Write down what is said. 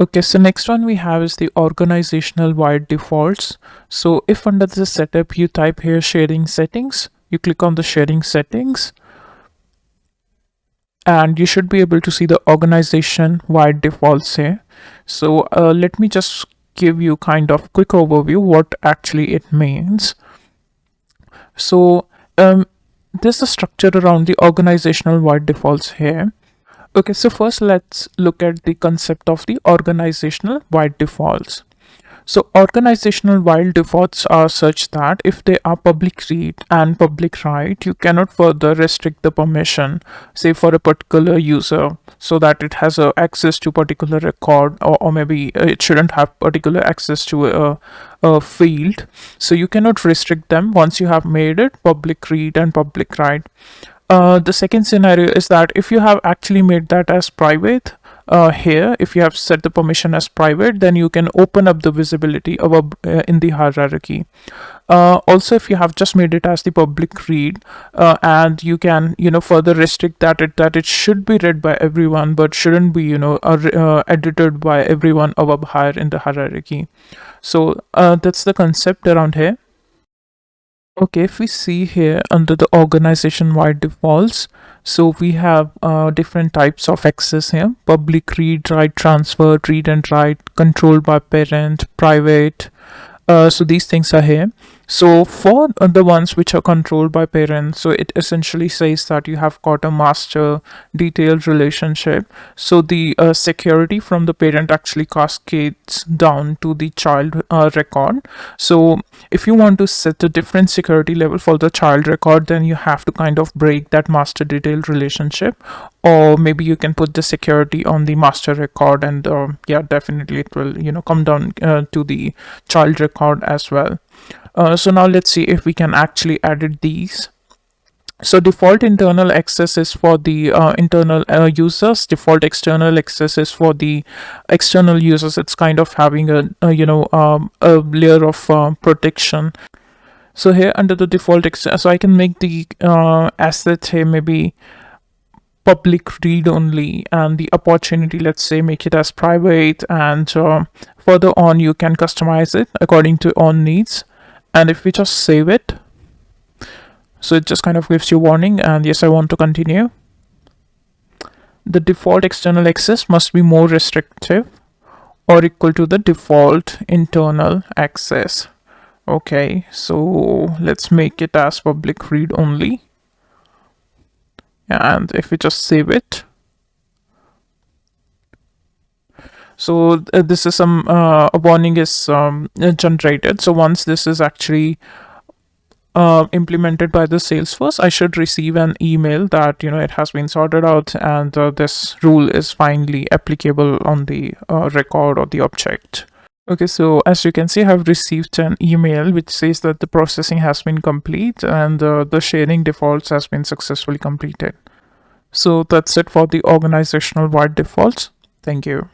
Okay, so next one we have is the organizational wide defaults. So if under the setup you type here sharing settings, you click on the sharing settings, and you should be able to see the organization wide defaults here. So let me just give you kind of quick overview what actually it means. So there's a structure around the organizational wide defaults here. Okay, so first let's look at the concept of the organizational wide defaults. So organizational wide defaults are such that if they are public read and public write, you cannot further restrict the permission, say for a particular user, so that it has access to particular record, or maybe it shouldn't have particular access to a field. So you cannot restrict them once you have made it public read and public write. The second scenario is that if you have actually made that as private, here if you have set the permission as private, then you can open up the visibility of in the hierarchy. Also, if you have just made it as the public read, and you can further restrict that it should be read by everyone but shouldn't be edited by everyone above higher in the hierarchy. So that's the concept around here. Okay, if we see here under the organization wide defaults, so we have different types of access here: public read, write, transfer, read and write, controlled by parent, private. So these things are here. So for the ones which are controlled by parents, so it essentially says that you have got a master detailed relationship. So the security from the parent actually cascades down to the child record. So if you want to set a different security level for the child record, then you have to kind of break that master detailed relationship, or maybe you can put the security on the master record, and yeah, definitely it will come down to the child record as well. So now let's see if we can actually edit these. So default internal access is for the internal users. Default external access is for the external users. It's kind of having a layer of protection. So here under the default so I can make the asset here maybe public read only, and the opportunity, let's say, make it as private, and further on you can customize it according to own needs. And if we just save it, so it just kind of gives you warning, and yes, I want to continue. The default external access must be more restrictive or equal to the default internal access. Okay, so let's make it as public read only, and if we just save it, so this is some a warning is generated. So once this is actually implemented by the Salesforce, I should receive an email that it has been sorted out, and this rule is finally applicable on the record or the object. Okay, so as you can see, I have received an email which says that the processing has been complete, and the sharing defaults has been successfully completed. So that's it for the organizational wide defaults. Thank you.